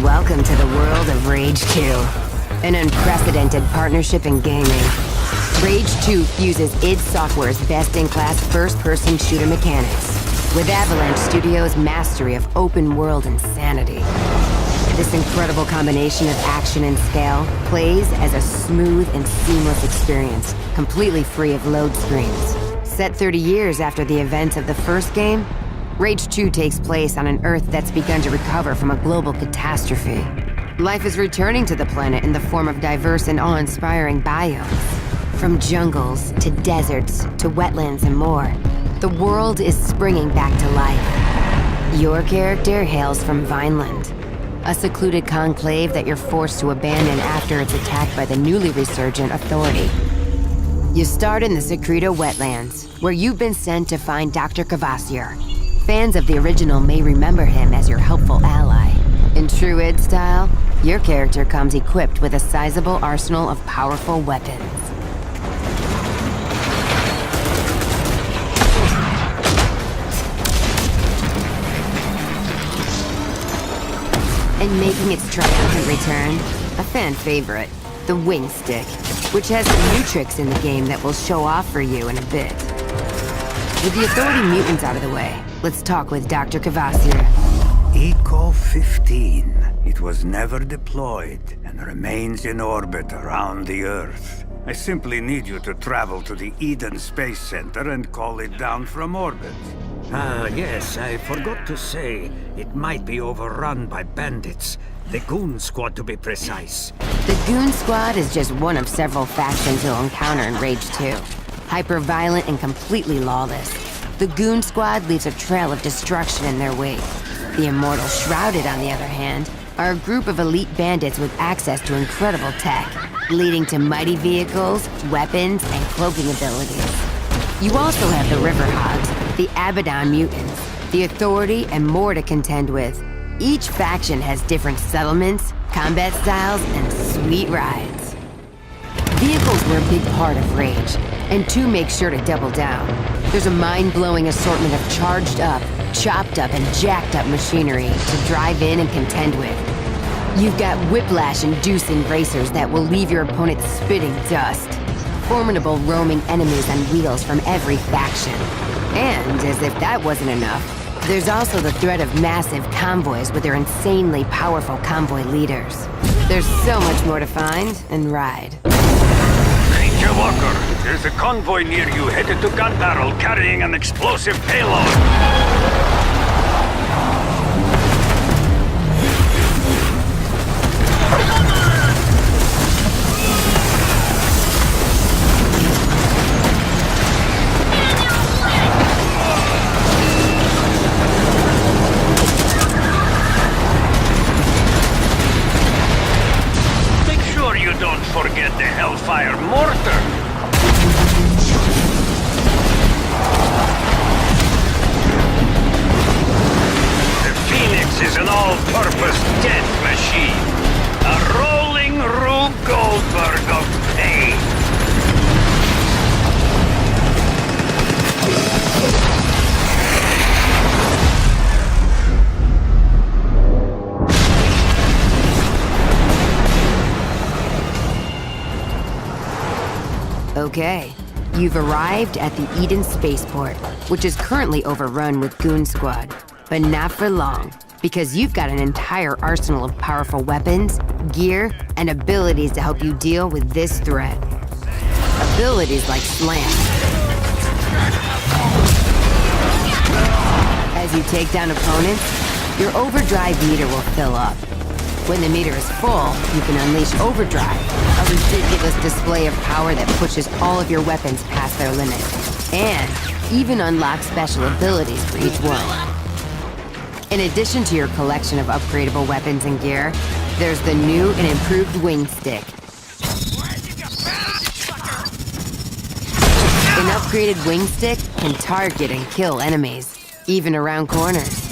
Welcome to the world of Rage 2, an unprecedented partnership in gaming. Rage 2 fuses id Software's best-in-class first-person shooter mechanics with Avalanche Studios' mastery of open-world insanity. This incredible combination of action and scale plays as a smooth and seamless experience, completely free of load screens. Set 30 years after the events of the first game, Rage 2 takes place on an Earth that's begun to recover from a global catastrophe. Life is returning to the planet in the form of diverse and awe-inspiring biomes. From jungles, to deserts, to wetlands and more, the world is springing back to life. Your character hails from Vineland, a secluded conclave that you're forced to abandon after it's attacked by the newly resurgent Authority. You start in the Secreto wetlands, where you've been sent to find Dr. Cavassier. Fans of the original may remember him as your helpful ally. In true id style, your character comes equipped with a sizable arsenal of powerful weapons. And making its triumphant return, a fan favorite, the Wing Stick, which has some new tricks in the game that we'll show off for you in a bit. With the Authority mutants out of the way, let's talk with Dr. Cavassier. Eco 15. It was never deployed and remains in orbit around the Earth. I simply need you to travel to the Eden Space Center and call it down from orbit. Yes, I forgot to say, it might be overrun by bandits. The Goon Squad, to be precise. The Goon Squad is just one of several factions you'll encounter in Rage 2. Hyper-violent and completely lawless, the Goon Squad leaves a trail of destruction in their wake. The Immortal Shrouded, on the other hand, are a group of elite bandits with access to incredible tech, leading to mighty vehicles, weapons, and cloaking abilities. You also have the Riverhogs, the Abaddon mutants, the Authority, and more to contend with. Each faction has different settlements, combat styles, and sweet rides. Vehicles were a big part of Rage, and 2 makes sure to double down. There's a mind-blowing assortment of charged up, chopped up, and jacked up machinery to drive in and contend with. You've got whiplash-inducing racers that will leave your opponent spitting dust. Formidable roaming enemies on wheels from every faction. And, as if that wasn't enough, there's also the threat of massive convoys with their insanely powerful convoy leaders. There's so much more to find and ride. Ranger Walker, there's a convoy near you headed to Gun Barrel carrying an explosive payload. Don't forget the Hellfire Mortar! The Phoenix is an all-purpose death machine. A rolling Rube Goldberg of pain. Okay, you've arrived at the Eden Spaceport, which is currently overrun with Goon Squad. But not for long, because you've got an entire arsenal of powerful weapons, gear, and abilities to help you deal with this threat. Abilities like Slam. As you take down opponents, your overdrive meter will fill up. When the meter is full, you can unleash Overdrive, a ridiculous display of power that pushes all of your weapons past their limit, and even unlock special abilities for each one. In addition to your collection of upgradable weapons and gear, there's the new and improved Wing Stick. An upgraded Wing Stick can target and kill enemies, even around corners.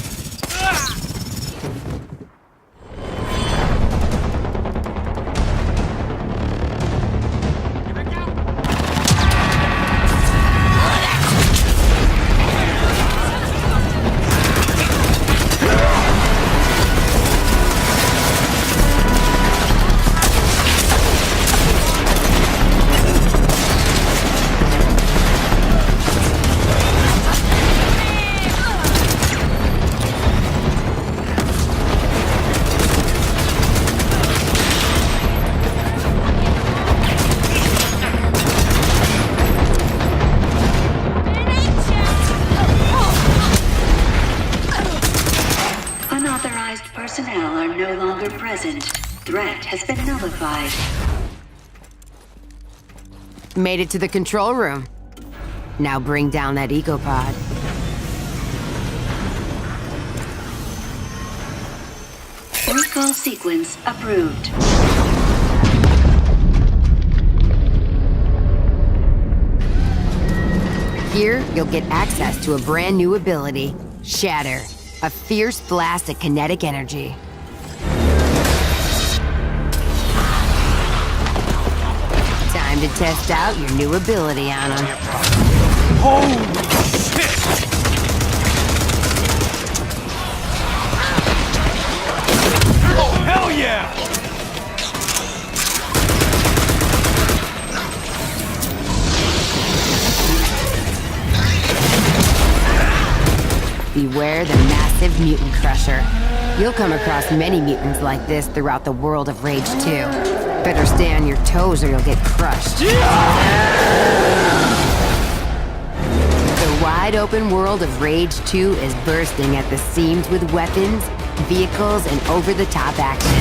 personnel are no longer present. Threat has been nullified. Made it to the control room. Now bring down that ecopod. Recall sequence approved. Here, you'll get access to a brand new ability, Shatter, a fierce blast of kinetic energy. Time to test out your new ability on him. Holy shit! Oh, hell yeah! Beware the massive mutant crusher. You'll come across many mutants like this throughout the world of Rage 2. Better stay on your toes or you'll get crushed. The wide open world of Rage 2 is bursting at the seams with weapons, vehicles, and over-the-top action.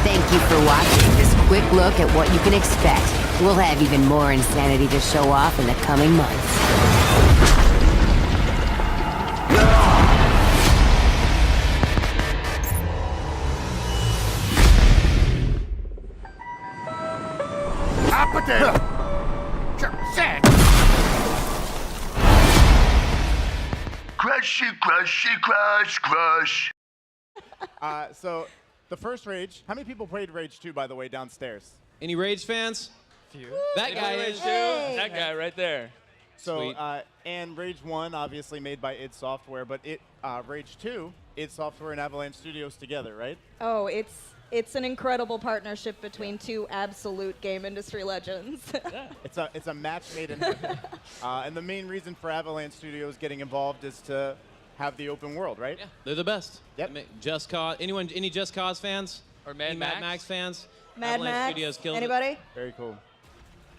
Thank you for watching this quick look at what you can expect. We'll have even more insanity to show off in the coming months. Crush. So, the first Rage, how many people played Rage 2, by the way, downstairs? Any Rage fans? Few. That guy Rage is. 2. That guy right there. So, Sweet. and Rage 1, obviously made by id Software, but Rage 2, id Software and Avalanche Studios together, right? Oh, it's an incredible partnership between two absolute game industry legends. It's a match made in heaven. And the main reason for Avalanche Studios getting involved is to have the open world, right? Yeah, they're the best. Yep. Just Cause. Anyone? Any Just Cause fans? Or Mad Any Max? Max fans? Mad Avalanche Max? Studios killed it. Anybody? Very cool.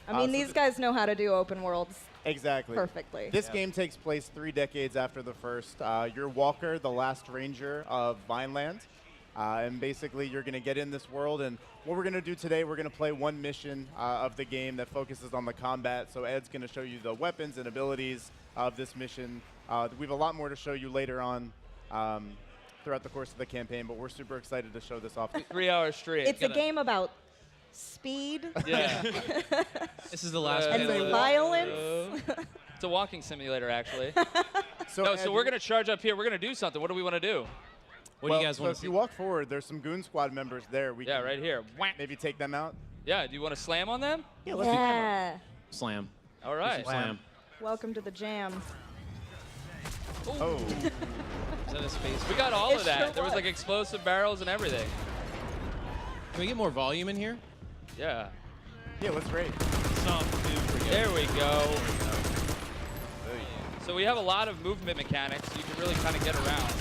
I mean, so these guys know how to do open worlds Exactly. perfectly. This game takes place 3 decades after the first. You're Walker, the last ranger of Vineland. And basically, you're going to get in this world. And what we're going to do today, we're going to play one mission of the game that focuses on the combat. So Ed's going to show you the weapons and abilities of this mission. We have a lot more to show you later on throughout the course of the campaign, but we're super excited to show this off. 3 hours straight. It's a game about speed Yeah. This is the last and panel. of violence. It's a walking simulator, actually. So, No, Ed, so we're going to charge up here. We're going to do something. What do we want to do? What do you guys so want if to see? you walk forward, there's some Goon Squad members there. We Yeah, can right here. Whack. maybe take them out. Yeah, do you want to slam on them? Yeah. Slam. All right. Slam. Welcome to the jam. Oh, Is that a space? We got all It of that. sure There was was. like explosive barrels and everything. Can we get more volume in here? Yeah. yeah, let's rate. There we go. So we have a lot of movement mechanics. You can really kind of get around.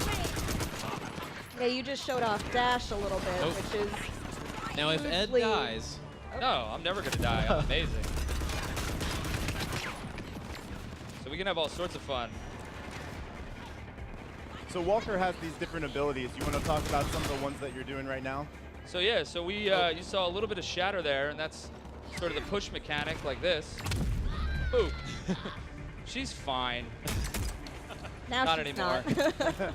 Yeah, you just showed off dash a little bit, Oh. which is Now, if Ed Usually- dies, No, I'm never going to die. I'm amazing. So we can have all sorts of fun. So Walker has these different abilities. You want to talk about some of the ones that you're doing right now? So yeah, so we you saw a little bit of shatter there, and that's sort of the push mechanic like this. Ooh. She's fine. now Not she's anymore. not.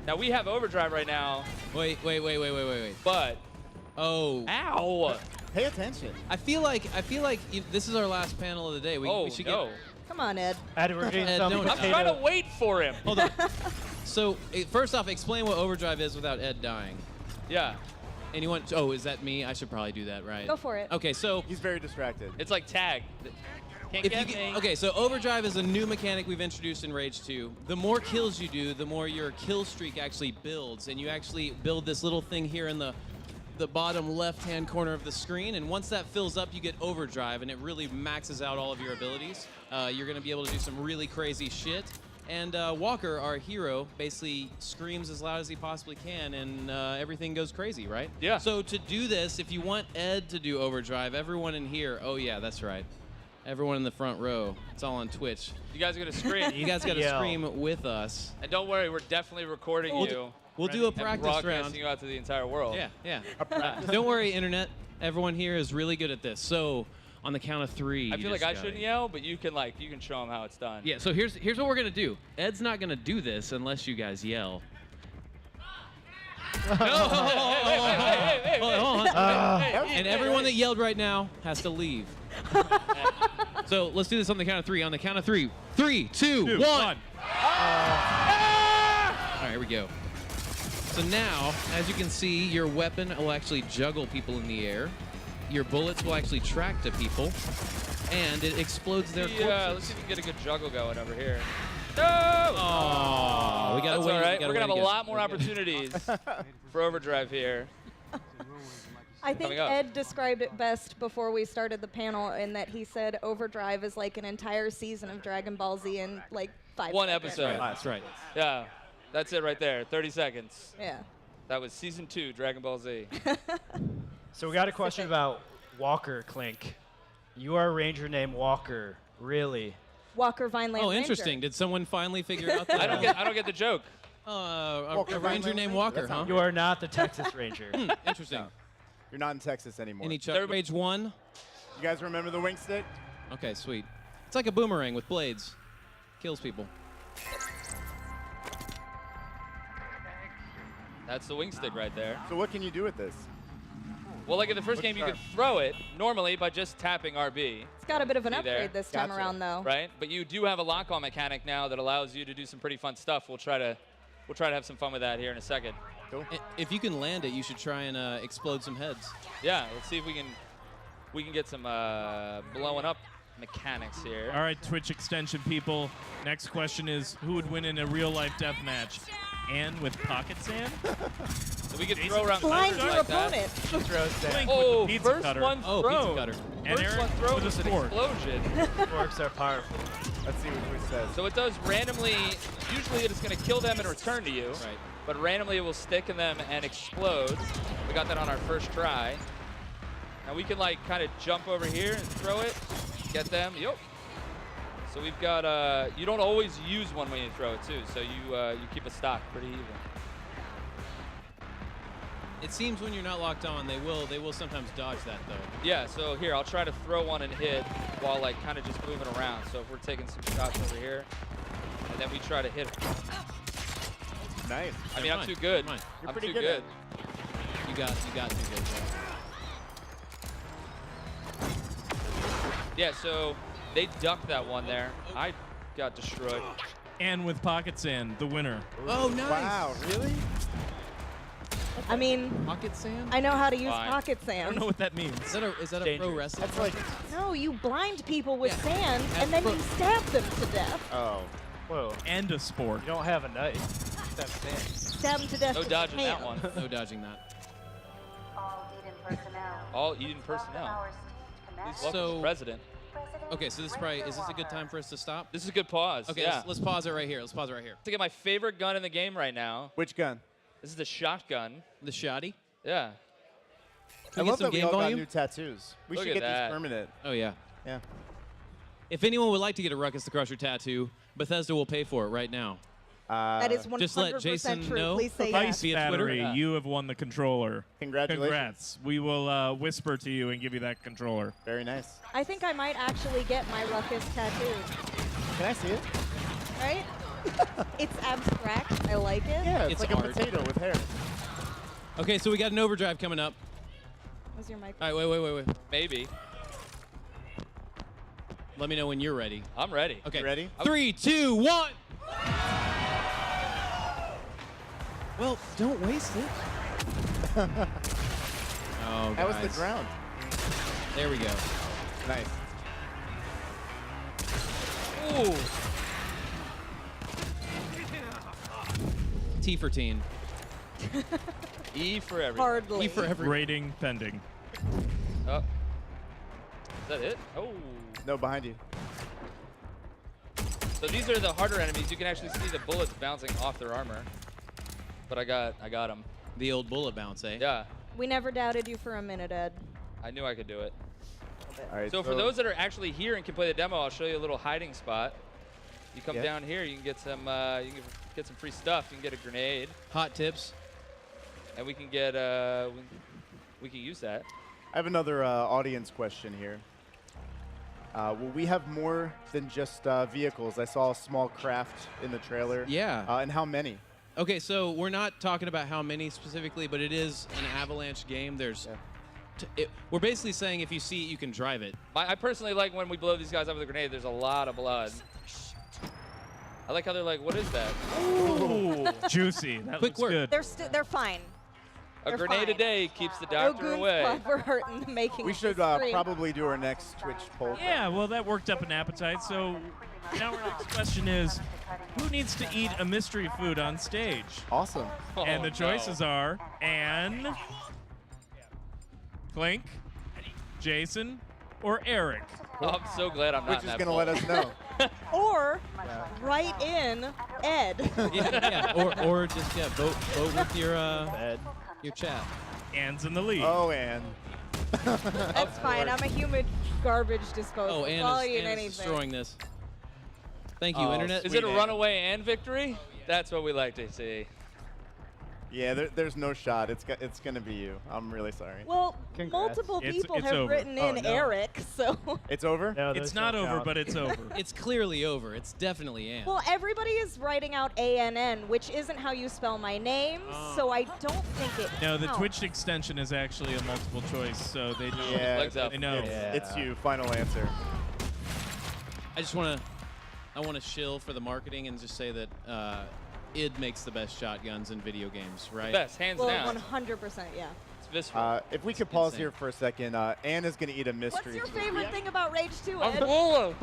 Now we have overdrive right now, wait. but Oh, ow! Pay attention. I feel like this is our last panel of the day. We Oh should no! get. Come on, Ed. Ed, we're getting Ed, some don't- I'm trying to wait for him. Hold on. So, first off, explain what overdrive is without Ed dying. Yeah, Anyone? Oh, is that me? I should probably do that, right? Go for it. Okay, so He's very distracted. it's like tag. Can't if get you me. okay, so overdrive is a new mechanic we've introduced in Rage 2. The more kills you do, the more your kill streak actually builds, and you actually build this little thing here in the bottom left-hand corner of the screen, and once that fills up, you get overdrive, and it really maxes out all of your abilities. You're going to be able to do some really crazy shit. And Walker, our hero, basically screams as loud as he possibly can, and everything goes crazy, right? Yeah. So to do this, if you want Ed to do overdrive, everyone in here, oh yeah, that's right. Everyone in the front row. It's all on Twitch. You guys are gonna scream. You guys got to Yell. scream with us. And don't worry, we're definitely recording you. We'll do a and practice broadcasting round. you out to the entire world. Yeah, yeah. Don't worry, internet. Everyone here is really good at this. So on the count of 3, I feel like I shouldn't yell, but you can show them how it's done. Yeah. So here's what we're gonna do. Ed's not gonna do this unless you guys yell. Hey, And everyone that yelled right now has to leave. So let's do this on the count of 3. On the count of 3. 3, 2, 1. All right, here we go. So now, as you can see, your weapon will actually juggle people in the air. Your bullets will actually track to people, and it explodes their corpses. Yeah, let's see if we can get a good juggle going over here. No! Oh, we gotta That's wait. all right. We We're gotta gonna have a wait lot again. more opportunities for overdrive here. I think Coming up. Ed described it best before we started the panel in that he said Overdrive is like an entire season of Dragon Ball Z in like 5 One seconds. episode. That's right. Yeah, that's it right there. 30 seconds. Yeah. That was season 2, Dragon Ball Z. So we got a question about Walker, Clink. You are a ranger named Walker, really? Walker Vineland Oh, Ranger. interesting. Did someone finally figure out that? I don't get the joke. A ranger named Walker, huh? You are not the Texas Ranger. Interesting. You're not in Texas anymore. Any Chuck Rage 1? You guys remember the wing stick? Okay, sweet. It's like a boomerang with blades. Kills people. That's the wing stick right there. So what can you do with this? Well, like in the first game, you could throw it normally by just tapping RB. It's got a bit of an See there? upgrade this time around, though. Right? But you do have a lock-on mechanic now that allows you to do some pretty fun stuff. We'll try to have some fun with that here in a second. If you can land it, you should try and explode some heads. Yeah, let's see if we can get some blowing up mechanics here. All right, Twitch extension people. Next question is, who would win in a real-life death match? Anne with pocket sand? So we could throw around Blind cutters your like that. opponent. Throw sand. Link Oh, with the pizza first cutter. one Oh, thrown. pizza cutter. And First Eric one thrown with a was an sport. explosion. Forks are powerful. Let's see what Twitch says. So it does randomly, usually it's going to kill them and return to you. Right. But randomly it will stick in them and explode. We got that on our first try. Now we can like kind of jump over here and throw it, get them. Yup. So we've got, you don't always use one when you throw it too. So you keep a stock pretty even. It seems when you're not locked on, they will sometimes dodge that though. Yeah, so here, I'll try to throw one and hit while like kind of just moving around. So if we're taking some shots over here, and then we try to hit. Nice. I mean, I'm too good. Fine. You're I'm pretty too good good. You got too good. Yeah, so they ducked that one there. I got destroyed. Anne with pocket sand, the winner. Oh, nice. Wow, really? I mean, Pocket sand? I know how to use Fine. pocket I sand. don't know what that means. Is that a pro Dangerous. wrestling? That's like, No, you blind people with Yeah. sand, That's and then pro- you stab them to death. oh. Whoa. And a sport. You don't have a knife. That's sand. Stab them to death No with dodging that hand. one. No dodging that. All Eden personnel. Please welcome So- the president. Okay, so this is this a good time for us to stop? This is a good pause. Okay, yeah. let's pause it right here. Let's pause it right here. To get my favorite gun in the game right now. Which gun? This is the shotgun. The shoddy. Yeah. Can I we love get some that we game all got volume? new tattoos. We Look should at get that. these permanent. Oh yeah. Yeah. If anyone would like to get a Ruckus the Crusher tattoo, Bethesda will pay for it right now. That is 100% Just let Jason true. know. Please say Vice yes. via Twitter. Battery, Yeah. you have won the controller. Congratulations. Congrats. We will whisper to you and give you that controller. Very nice. I think I might actually get my Ruckus tattooed. Can I see it? Right? It's abstract. I like it. Yeah, it's, It's like art. a potato with hair. Okay, so we got an overdrive coming up. Was your mic? All right, wait. Maybe. Let me know when you're ready. I'm ready. Okay. You ready? 3, 2, 1. Well, don't waste it. Oh, That was the guys. ground. There we go. Nice. Ooh. T for teen. E for everything. Hardly. E for every. Rating pending. Oh. Is that it? Oh. No, behind you. So these are the harder enemies. You can actually see the bullets bouncing off their armor. But I got them. The old bullet bounce, eh? Yeah. We never doubted you for a minute, Ed. I knew I could do it. All right. So for those that are actually here and can play the demo, I'll show you a little hiding spot. You come Yeah. down here, you can get some get some free stuff. You can get a grenade. Hot tips. And we can get, we can use that. I have another audience question here. Will we have more than just vehicles? I saw a small craft in the trailer. Yeah. And how many? Okay, so we're not talking about how many specifically, but it is an Avalanche game. There's, we're basically saying if you see it, you can drive it. I personally like when we blow these guys up with a grenade, there's a lot of blood. I like how they're like, what is that? Ooh, juicy. That Quick looks work. good. They're fine. A They're grenade fine. a day keeps the No doctor Goons away. Club for hurting, making We us should scream. probably do our next Twitch poll. Yeah, well, that worked up an appetite. So now our next question is, who needs to eat a mystery food on stage? Awesome. And the no. choices are Anne, Clink, Jason, or Eric. Oh, I'm so glad I'm not Which in is that going to let poll. us know. Or write in Ed. Yeah. Or just vote with your chat. Anne's in the lead. Oh, and That's fine. I'm a human garbage disposal. Oh, I'll eat Anne is anything. destroying this. Thank you, Oh, Internet. Is it a runaway and victory? That's what we like to see. yeah, there's no shot. It's going to be you. I'm really sorry. Well, Congrats. multiple It's people have over. written Oh, in no. Eric, so. It's over? No, It's those not don't over, count. but it's over. It's clearly over. It's definitely Anne. Well, everybody is writing out ANN, which isn't how you spell my name, so I don't think it No, the counts. Twitch extension is actually a multiple choice, so they know. Yeah, Legs up. They know. It's you. Final answer. I want to shill for the marketing and just say that id makes the best shotguns in video games, right? Best, hands Well, down. 100%, yeah. It's visceral. If we could pause insane. here for a second, Anne is going to eat a What's mystery. your food. favorite thing about Rage 2, I'm Ed? full of.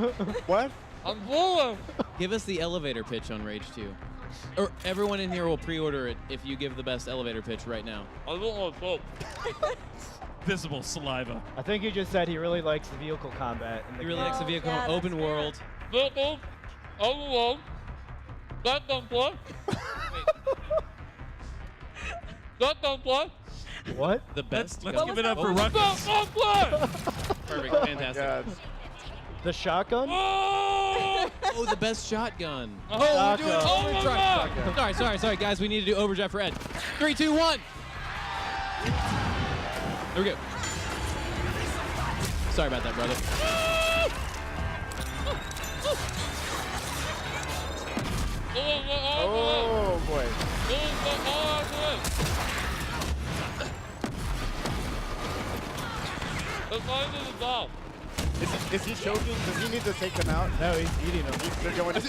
What? I'm full of. Give us the elevator pitch on Rage 2. Or everyone in here will pre-order it if you give the best elevator pitch right now. I'm full of soap. Visible saliva. I think he just said he really likes the vehicle combat. In the He really game. likes the vehicle, yeah, that's open fair. world. Vehicle. Overload. That don't play. That don't play. What? The best. Let's What give was it up that for word? Ruckus. That don't play. Perfect, fantastic. God. The shotgun? Oh. Oh, the best shotgun. Oh, we're doing Shotgun. overdrive. Sorry, guys. We need to do overdrive for Ed. 3, 2, 1. There we go. Sorry about that, brother. Oh, boy. Is he choking? Does he need to take them out? No, he's eating them. They're going to...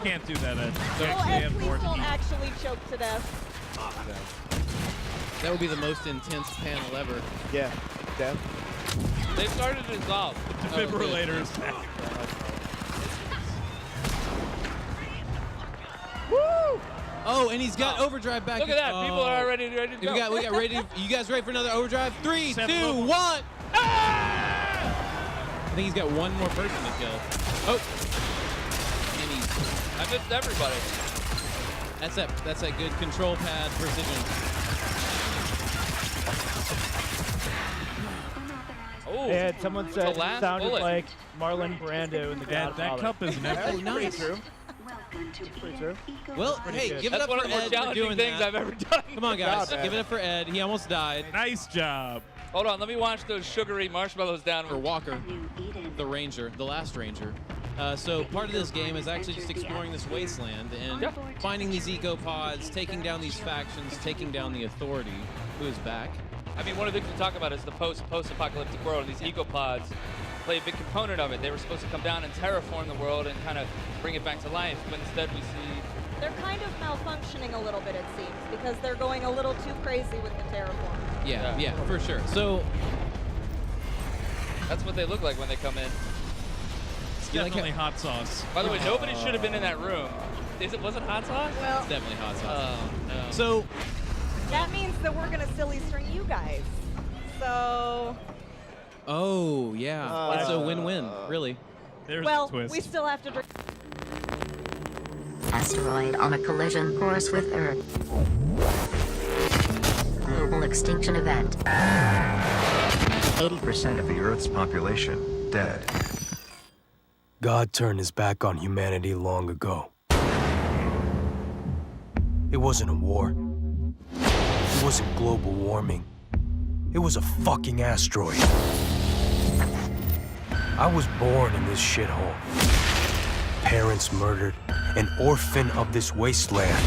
Can't do that, Ed. You Well, actually Ed, have please more to don't eat. actually choke to death. That would be the most intense panel ever. Yeah. Death. They've started to dissolve. Defibrillator is back. Oh, and he's got overdrive back. Look at that. Oh. People are already ready to go. We got ready. You guys ready for another overdrive? 3, 2, 7 1. of them. I think he's got one more person to kill. Oh. And he's, I missed everybody. that's that good control pad precision. Oh, And someone said the last it sounded bullet. like Marlon Brando in The That Godfather. cup is never. Oh, nice. True. Welcome to Pretty true. Well, Pretty hey, good. give it That's up one for of the more Ed for challenging doing things that. I've ever done. Come on, guys. job, Ed. Give it up for Ed. He almost died. Nice job. Hold on, let me wash those sugary marshmallows down. For Walker, New Eden. the Ranger, the last Ranger. So part of this game is actually just exploring this wasteland and finding these eco-pods, taking down these factions, taking down the Authority, who is back. I mean, one of the things we talk about is the post-apocalyptic world, and these ecopods play a big component of it. They were supposed to come down and terraform the world and kind of bring it back to life, but instead we see... They're kind of malfunctioning a little bit, it seems, because they're going a little too crazy with the terraform. Yeah, for sure. So That's what they look like when they come in. It's You like definitely hot sauce. By the way, nobody should have been in that room. Was it hot sauce? Well, it's definitely hot sauce. Oh, no. So that means that we're going to silly string you guys. So, oh yeah, it's a win-win, really. There's well, the twist. we still have to drink. Asteroid on a collision course with Earth. Global extinction event. 80% of the Earth's population dead. God turned his back on humanity long ago. It wasn't a war. It wasn't global warming. It was a fucking asteroid. I was born in this shithole. Parents murdered, an orphan of this wasteland.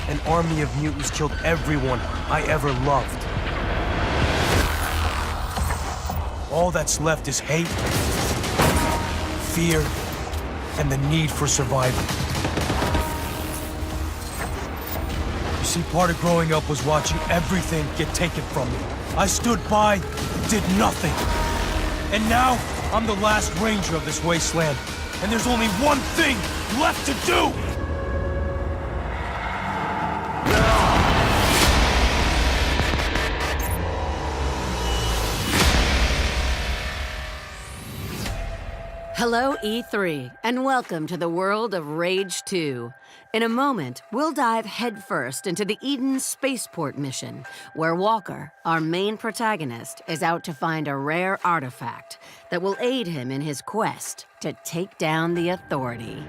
An army of mutants killed everyone I ever loved. All that's left is hate, fear, and the need for survival. You see, part of growing up was watching everything get taken from me. I stood by, did nothing. And now, I'm the last ranger of this wasteland, and there's only one thing left to do! Hello, E3, and welcome to the world of Rage 2. In a moment, we'll dive headfirst into the Eden spaceport mission, where Walker, our main protagonist, is out to find a rare artifact that will aid him in his quest to take down the Authority.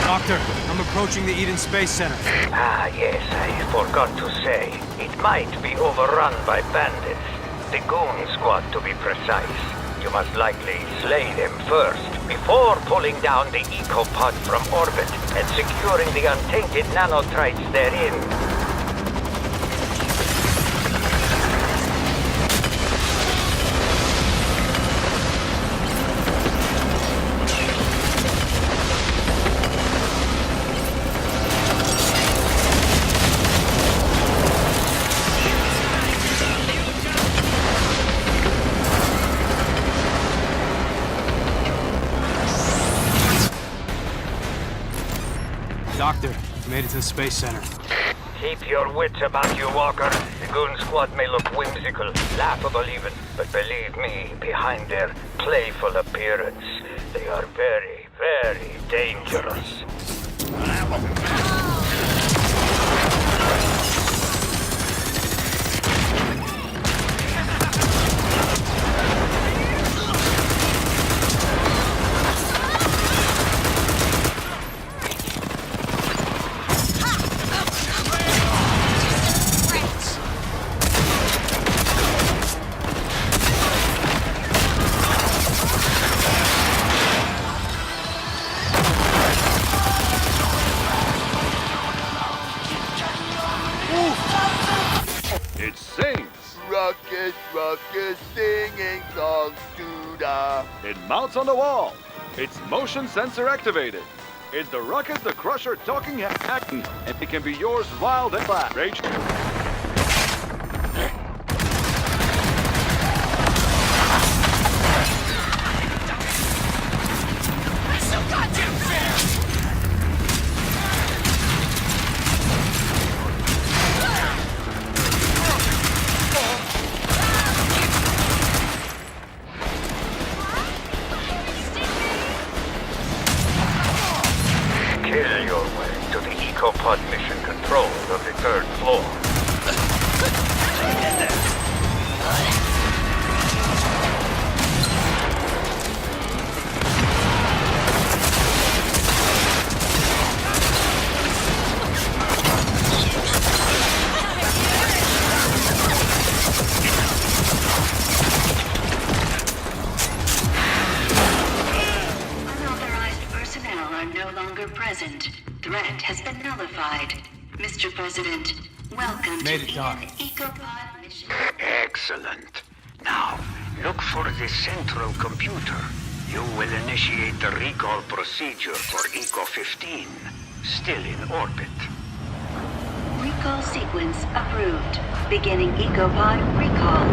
Doctor, I'm approaching the Eden Space Center. Ah, yes, I forgot to say. It might be overrun by bandits. The Goon Squad, to be precise. You must likely slay them first, before pulling down the ecopod from orbit and securing the untainted nanotrites therein. Doctor, made it to the Space Center. Keep your wits about you, Walker. The Goon Squad may look whimsical, laughable even, but believe me, behind their playful appearance, they are very, very dangerous. It sings. Ruckus, ruckus, singing songs to the... It mounts on the wall. It's motion sensor activated. It's the Ruckus the Crusher talking hack, and it can be yours wild and flat. Rage. So goddamn fair! Kill your way to the ecopod mission control of the 3rd floor. Unauthorized personnel are no longer present. Threat has been nullified. Mr. President, welcome Made to it, Doc. Eden Ecopod mission. Excellent. Now, look for the central computer. You will initiate the recall procedure for Eco 15, still in orbit. Recall sequence approved. Beginning Ecopod recall.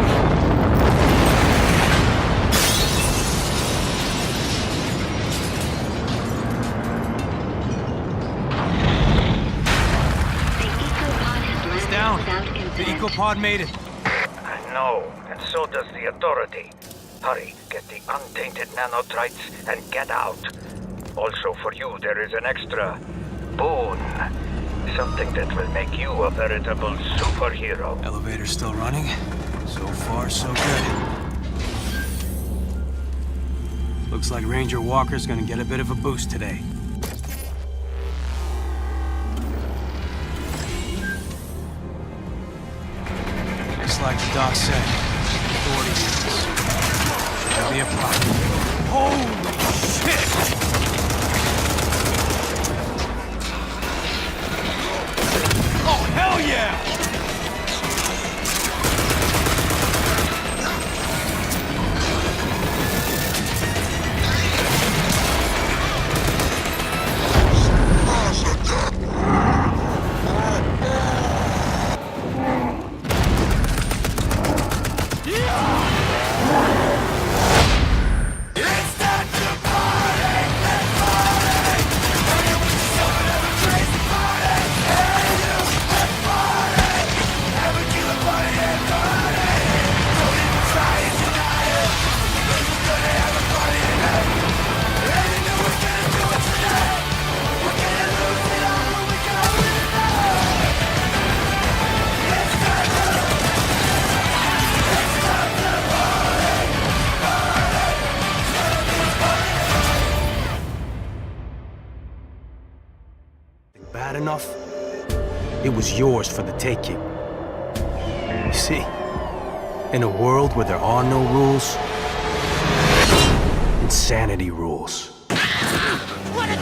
It's down. The ecopod made it. I know, and so does the Authority. Hurry, get the untainted nanotrites and get out. Also for you, there is an extra boon. Something that will make you a veritable superhero. Elevator's still running. So far, so good. Looks like Ranger Walker's gonna get a bit of a boost today. Just like the doc said, authority units. Shouldn't be a problem. Holy shit! Oh, hell yeah! Bad enough, it was yours for the taking. You see, in a world where there are no rules, insanity rules. What a